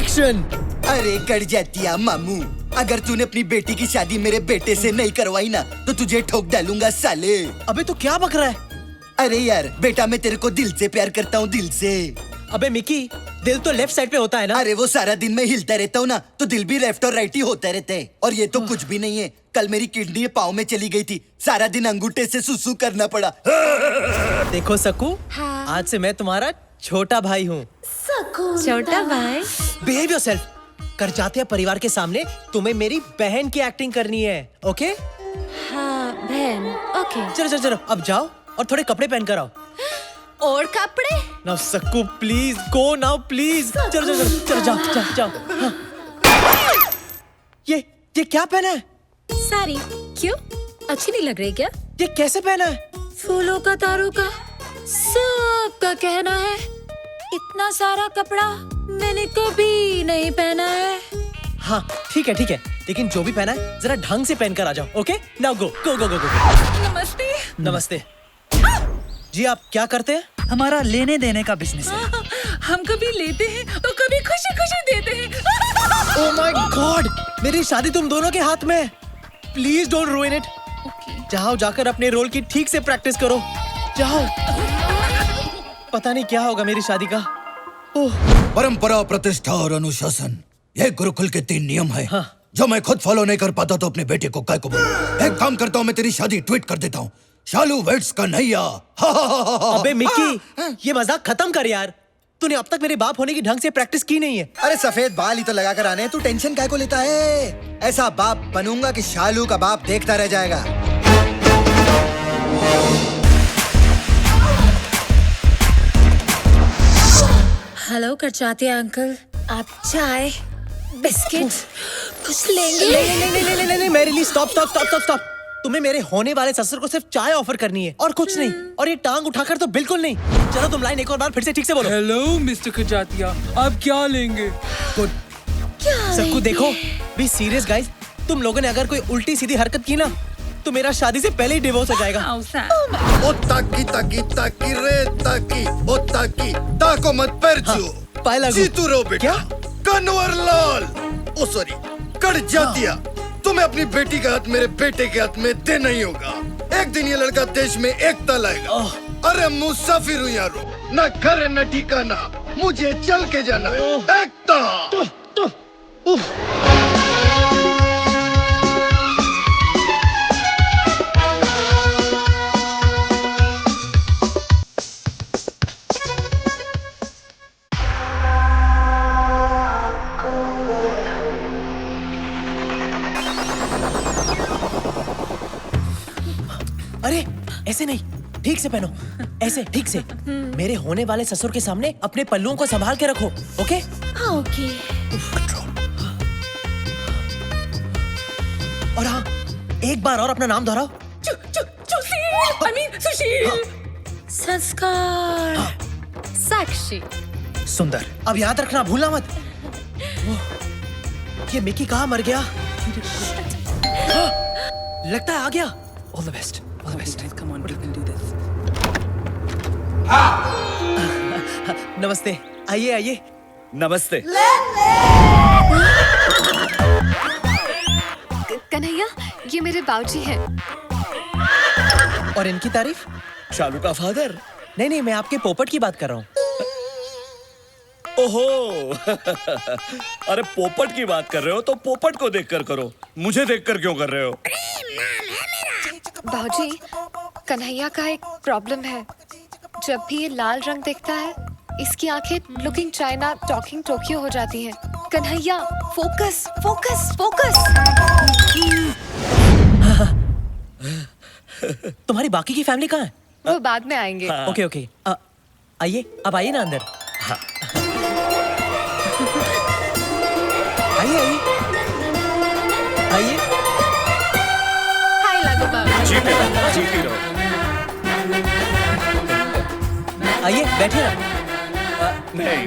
Action. अरे cut जातिया मामू, अगर तूने अपनी बेटी की शादी मेरे बेटे से नहीं करवाई ना तो तुझे ठोक डालूंगा साले। अबे तू क्या बक रहा है? अरे यार बेटा, मैं तेरे को दिल से प्यार करता हूँ, दिल से। अबे मिकी, दिल तो लेफ्ट साइड पे होता है ना। अरे वो सारा दिन मैं हिलता रहता हूँ ना, तो दिल भी लेफ्ट और राइट ही होता रहता है। और ये तो कुछ भी नहीं है, कल मेरी किडनी पाँव में चली गई थी, सारा दिन अंगूठे से सुसु करना पड़ा। देखो सकू, हाँ। आज से मैं तुम्हारा छोटा भाई हूँ। छोटा भाई। Behave yourself. कर जाते हैं परिवार के सामने तुम्हें मेरी बहन की एक्टिंग करनी है, ओके? हाँ बहन, ओके। चलो चलो चलो, अब जाओ और थोड़े कपड़े पहन कर आओ। और कपड़े? Now Sakku please go now please. चलो चलो चलो चलो जाओ जाओ जाओ। हाँ। ये क्या पहना है? साड़ी। क्यों, अच्छी नहीं लग रही क्या? ये कैसे पहना है? फूलों का, तारों का, सबका कहना है इतना सारा कपड़ा मैंने कभी नहीं पहना है। हाँ ठीक है, लेकिन जो भी पहना है जरा ढंग से पहन कर आ जाओ, ओके? नाउ गो गो गो गो गो। नमस्ते। नमस्ते जी, आप क्या करते हैं? हमारा लेने देने का बिजनेस है। हम कभी लेते हैं तो कभी खुशी खुशी देते हैं। ओह माय गॉड, मेरी शादी तुम दोनों के हाथ में है। Please don't रूइन it. जाओ, जाकर अपने रोल की ठीक से प्रैक्टिस करो, जाओ। पता नहीं क्या होगा मेरी शादी का। ओह। परंपरा, प्रतिष्ठा और अनुशासन, ये गुरुकुल के 3 नियम है। हाँ। जो मैं खुद फॉलो नहीं कर पाता तो अपने बेटे को काय को बोलूं। एक काम करता हूँ, मैं तेरी शादी ट्वीट कर देता हूँ, शालू वेड्स कन्हैया। अबे मिकी, ये मजाक खत्म कर यार। तूने अब तक मेरे बाप होने की ढंग से प्रैक्टिस की नहीं है। अरे सफेद बाल ही तो लगा कर आने हैं, तू टेंशन काय को लेता है? ऐसा बाप बनूंगा कि शालू का बाप देखता रह जाएगा। हेलो करचाते अंकल, आप चाय बिस्किट कुछ लेंगे? नहीं, मेरे लिए स्टॉप। तुम्हें मेरे होने वाले ससुर को सिर्फ चाय ऑफर करनी है और कुछ नहीं। और ये टांग उठाकर तो बिल्कुल नहीं। चलो तुम लाइन एक और बार फिर से ठीक से बोलो। हेलो मिस्टर खजातिया, आप क्या लेंगे? गुड। सबको देखो, बी सीरियस गाइस। तुम लोगों ने अगर कोई उल्टी सीधी हरकत की ना तो मेरा शादी से पहले ही डिवोर्स हो जाएगा। ओ ताकी रे ताकी, ओ ताकी ताको मत परचू। पाए लागू। जीतू रो बेटा। क्या? कन्वर लाल, ओ सॉरी, कट जातिया। तुम्हें अपनी बेटी का हाथ मेरे बेटे के हाथ में देना ही होगा। एक दिन ये लड़का देश में एकता लाएगा। अरे मुसाफिर हूँ यारो, न घर न ठिकाना, मुझे चल के जाना है। एकता। अरे ऐसे नहीं, ठीक से पहनो, ऐसे ठीक से। मेरे होने वाले ससुर के सामने अपने पल्लुओं को संभाल के रखो, ओके? हाँ ओके। और हाँ, एक बार और अपना नाम दोहराओ। सुशील। संस्कार। साक्षी। सुंदर। अब याद रखना, भूलना मत। ये मिकी कहाँ मर गया? लगता है आ गया। All the best. Come on, we can do this. नमस्ते, आइए। नमस्ते। कन्हैया, ये मेरे बाबूजी हैं। और इनकी तारीफ? शालू का फादर? नहीं, मैं आपके पोपट की बात कर रहा हूँ। ओहो। अरे पोपट की बात कर रहे हो तो पोपट को देखकर करो, मुझे देखकर क्यों कर रहे हो? बाबूजी, कन्हैया का एक प्रॉब्लम है। जब भी ये लाल रंग देखता है, इसकी आंखें लुकिंग चाइना टॉकिंग टोक्यो हो जाती हैं। Kanhaiya, focus focus focus. तुम्हारी बाकी की फैमिली कहाँ है? वो बाद में आएंगे। ओके। आइए, अब आइए ना अंदर। हाँ। आइए। हाय लागू बाबू। जीती रहो। आइए, बैठिए ना। नहीं,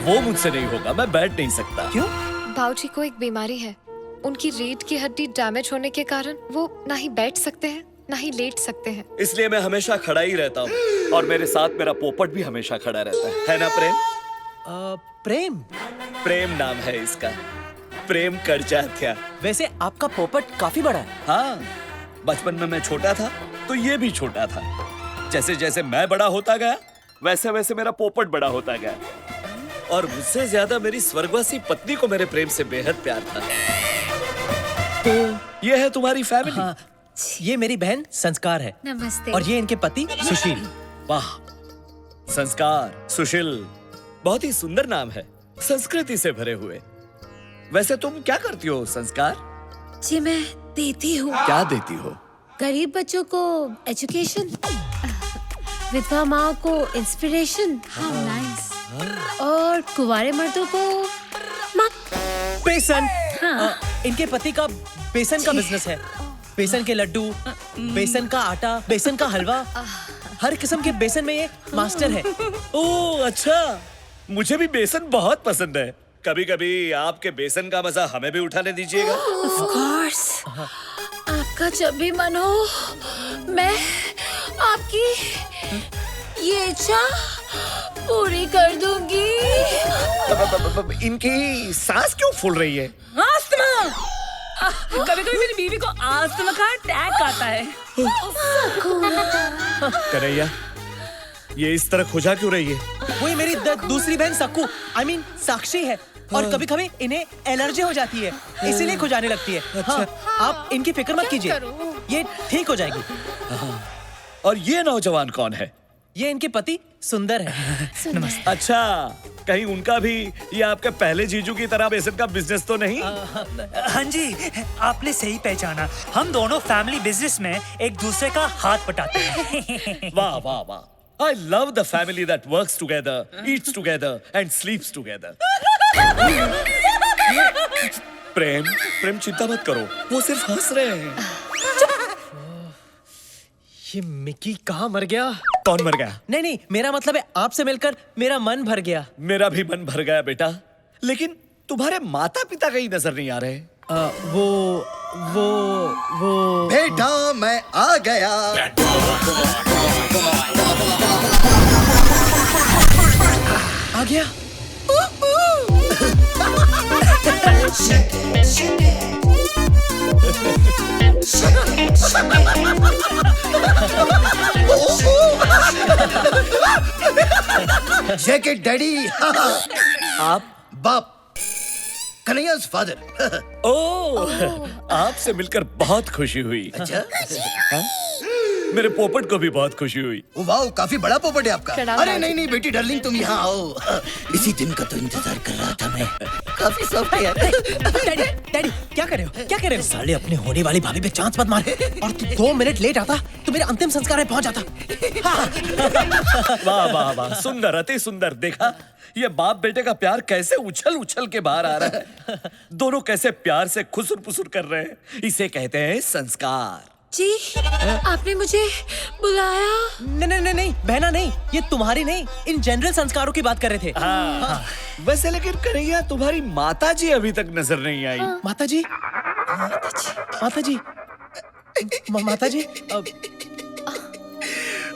वो मुझसे नहीं होगा, मैं बैठ नहीं सकता। क्यों? बाबूजी को एक बीमारी है। उनकी रीढ़ की हड्डी डैमेज होने के कारण वो ना ही बैठ सकते हैं ना ही लेट सकते हैं। इसलिए मैं हमेशा खड़ा ही रहता हूँ और मेरे साथ मेरा पोपट भी हमेशा खड़ा रहता है ना प्रेम? प्रेम। प्रेम नाम है इसका, प्रेम करजात्या। वैसे आपका पोपट काफी बड़ा है। हाँ, बचपन में मैं छोटा था तो ये भी छोटा था। जैसे जैसे मैं बड़ा होता गया वैसे वैसे मेरा पोपट बड़ा होता गया, और मुझसे ज्यादा मेरी स्वर्गवासी पत्नी को मेरे प्रेम से बेहद प्यार था। तो ये है तुम्हारी फैमिली। हाँ, ये मेरी बहन संस्कार है नमस्ते। और ये इनके पति सुशील। वाह, संस्कार, सुशील, बहुत ही सुंदर नाम है, संस्कृति से भरे हुए। वैसे तुम क्या करती हो संस्कार? जी मैं देती हूँ क्या देती हो? गरीब बच्चों को एजुकेशन, विधवा माँ को इंस्पिरेशन, और कुंवारे मर्दों को बेसन। हाँ। इनके पति का बेसन का बिजनेस है। बेसन के लड्डू, बेसन का आटा, बेसन का हलवा, हर किस्म के बेसन में ये मास्टर है। ओह अच्छा, मुझे भी बेसन बहुत पसंद है। कभी कभी आपके बेसन का मजा हमें भी उठाने दीजिएगा। Of course। आपका जब भी मन हो मैं आपकी ये इच्छा पूरी कर दूंगी। इनकी सांस क्यों फूल रही है? आस्थमा। कभी कभी मेरी बीवी को आस्थमा का अटैक आता है। कन्हैया, ये इस तरह खुजा क्यों रही है? वही मेरी दूसरी बहन सक्कू, I mean साक्षी है, और कभी कभी इन्हें एलर्जी हो जाती है, इसीलिए खुजाने लगती है। हाँ, आप इनकी फिक्र मत कीजिए, ये ठीक हो जाएगी। और ये नौजवान कौन है? ये इनके पति सुंदर है। नमस्ते। अच्छा, कहीं उनका भी ये आपके पहले जीजू की तरह बेसन का बिजनेस तो नहीं? हाँ जी, आपने सही पहचाना। हम दोनों फैमिली बिजनेस में एक दूसरे का हाथ बटाते हैं। वाह वाह वाह, I love the family that works together, eats together and sleeps together. प्रेम, प्रेम चिंता मत करो, वो सिर्फ हंस रहे हैं। ये मिकी कहाँ मर गया? कौन मर गया? नहीं नहीं, मेरा मतलब है आपसे मिलकर मेरा मन भर गया। मेरा भी मन भर गया बेटा, लेकिन तुम्हारे माता पिता कहीं नजर नहीं आ रहे। वो बेटा मैं आ गया। आ गया। Jacket daddy. आप? बाप, कन्हैया's फादर। ओह, आपसे मिलकर बहुत खुशी हुई। अच्छा, हाँ? मेरे पोपट को भी बहुत खुशी हुई। वाह, काफी बड़ा पोपट है आपका। प्रणाम अरे बाजी। नहीं नहीं बेटी डार्लिंग, तुम यहाँ आओ। इसी दिन का तो इंतजार कर रहा था मैं। काफी सॉफ्ट है यार। डैडी, डैडी क्या कर रहे हो? क्या कर रहे हो? साले अपने होने वाली भाभी पे चांस मत मार। और तू 2 मिनट लेट आता तो मेरे अंतिम संस्कार में पहुंच जाता। वाह वाह वाह, सुंदर, अति सुंदर। देखा, ये बाप बेटे का प्यार कैसे उछल उछल के बाहर आ रहा है। दोनों कैसे प्यार से खुसुर पुसुर कर रहे हैं। इसे कहते हैं संस्कार। जी आपने मुझे बुलाया? नहीं, बहना नहीं, ये तुम्हारी नहीं, इन जनरल संस्कारों की बात कर रहे थे। हाँ। वैसे लेकिन कन्हैया, तुम्हारी माता जी अभी तक नजर नहीं आई। माता जी, माता जी, माता जी,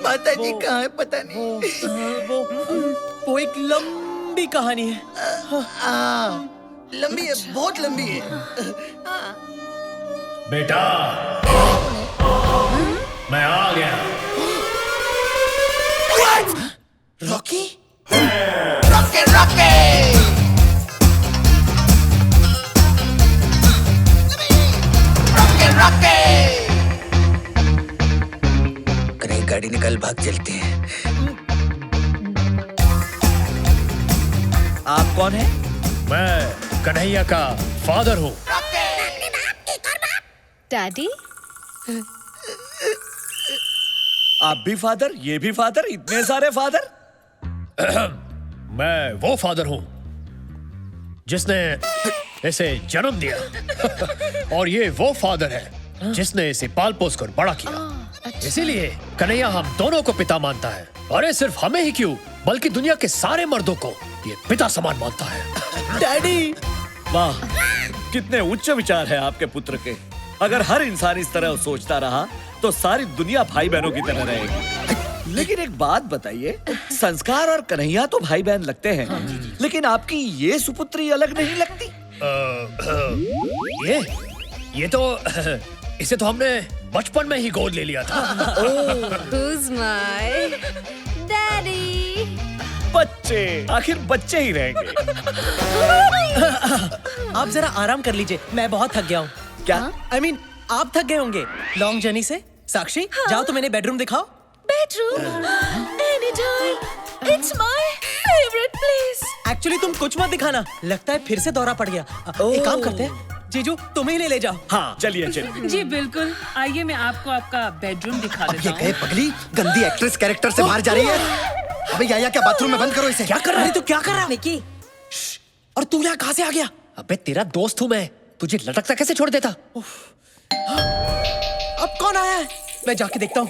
माता जी कहाँ है पता नहीं। वो एक लंबी कहानी है। लंबी है, बहुत लंबी है। बेटा, मैं आ गया। रॉकी? कहीं गाड़ी निकल, भाग चलते हैं। आप कौन है? मैं कन्हैया का फादर हूँ। डैडी, आप भी फादर, ये भी फादर, इतने सारे फादर। मैं वो फादर हूँ जिसने इसे जन्म दिया और ये वो फादर है जिसने इसे पाल पोस कर बड़ा किया। इसीलिए कन्हैया हम दोनों को पिता मानता है। अरे सिर्फ हमें ही क्यों, बल्कि दुनिया के सारे मर्दों को ये पिता समान मानता है। डैडी, वाह, कितने उच्च विचार है आपके पुत्र के। अगर हर इंसान इस तरह सोचता रहा तो सारी दुनिया भाई बहनों की तरह रहेगी। लेकिन एक बात बताइए, संस्कार और कन्हैया तो भाई बहन लगते हैं, लेकिन आपकी ये सुपुत्री अलग नहीं लगती? ये तो इसे तो हमने बचपन में ही गोद ले लिया था। Who's my daddy? बच्चे, आखिर बच्चे ही रहेंगे। आप जरा आराम कर लीजिए, मैं बहुत थक गया हूँ। क्या? I mean, आप थक गए होंगे लॉन्ग जर्नी से। साक्षी, जाओ तो मैंने बेडरूम दिखाओ। Bedroom? Anytime. It's my favorite place. Actually तुम कुछ मत दिखाना, लगता है फिर से दौरा पड़ गया। एक काम करते हैं, जीजू तुम्हें ही ले जाओ। हाँ, चलिए चलिए। जी बिल्कुल, आइए मैं आपको आपका बेडरूम दिखा अब देता ये हूँ। कहे पगली गंदी एक्ट्रेस कैरेक्टर से बाहर जा रही है। अबे याया क्या बाथरूम में बंद करो इसे। क्या कर रहा है तू? क्या कर रहा है निकी? और तू यहाँ कहाँ से आ गया? अबे तेरा दोस्त हूँ मैं, तुझे लटकता कैसे छोड़ देता? अब कौन आया है? मैं जाके देखता हूँ।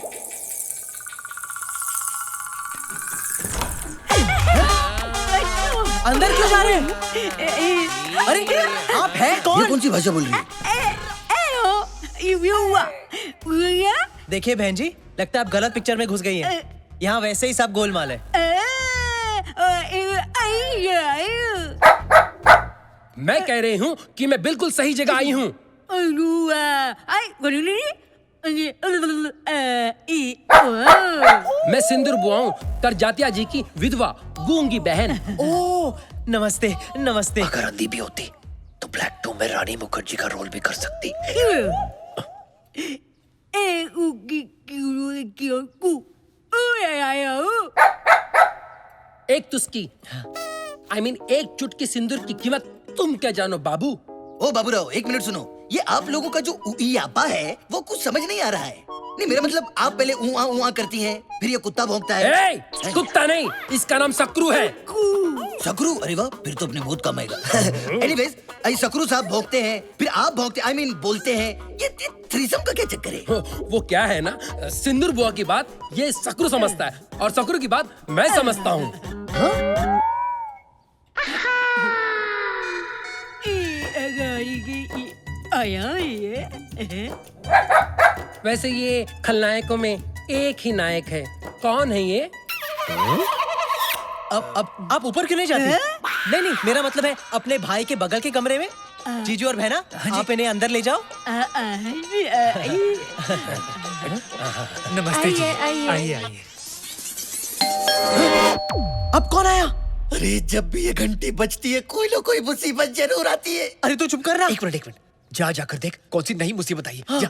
अंदर क्यों जा रहे हैं? अरे आप हैं ये कौन? कौन सी भाषा बोल रही है? देखिए बहन जी, लगता है आप गलत पिक्चर में घुस गई हैं। यहाँ वैसे ही सब गोलमाल है। मैं कह रही हूँ कि मैं बिल्कुल सही जगह आई हूँ। मैं सिंदूर बुआ हूँ, करजातिया जी की विधवा गूंगी बहन। ओह, नमस्ते नमस्ते। अगर अंधी भी होती तो ब्लैक टू में रानी मुखर्जी का रोल भी कर सकती। एक तुस्की, I mean एक चुटकी सिंदूर की कीमत तुम क्या जानो बाबू? ओ बाबूराव, एक मिनट सुनो। ये आप लोगों का जो उइयापा है वो कुछ समझ नहीं आ रहा है। नहीं, मेरा मतलब आप पहले उआ करती हैं, फिर ये कुत्ता भौंकता है। ए, कुत्ता नहीं, इसका नाम सक्रू है। सकरू? अरे वाह, फिर तो अपने बहुत कम आएगा। एनीवेज, सकरू साहब भौंकते हैं, फिर आप भौंकते, I mean बोलते हैं। ये थ्रीसम का क्या चक्कर है? वो क्या है ना, सिंदूर बुआ की बात ये सक्रू समझता है और सक्रू की बात मैं समझता हूँ। वैसे ये खलनायकों में एक ही नायक है, कौन है ये? अब आप ऊपर क्यों नहीं जाती? नहीं नहीं, मेरा मतलब है अपने भाई के बगल के कमरे में। जीजू और बहना, आप इन्हें अंदर ले जाओ। नमस्ते जी। आइए। आइए। अब कौन आया? अरे जब भी ये घंटी बजती है कोई ना कोई मुसीबत जरूर आती है। अरे तू चुप कर रहा। एक मिनट, जा जाकर देख कौन सी नई मुसीबत आई है। जा।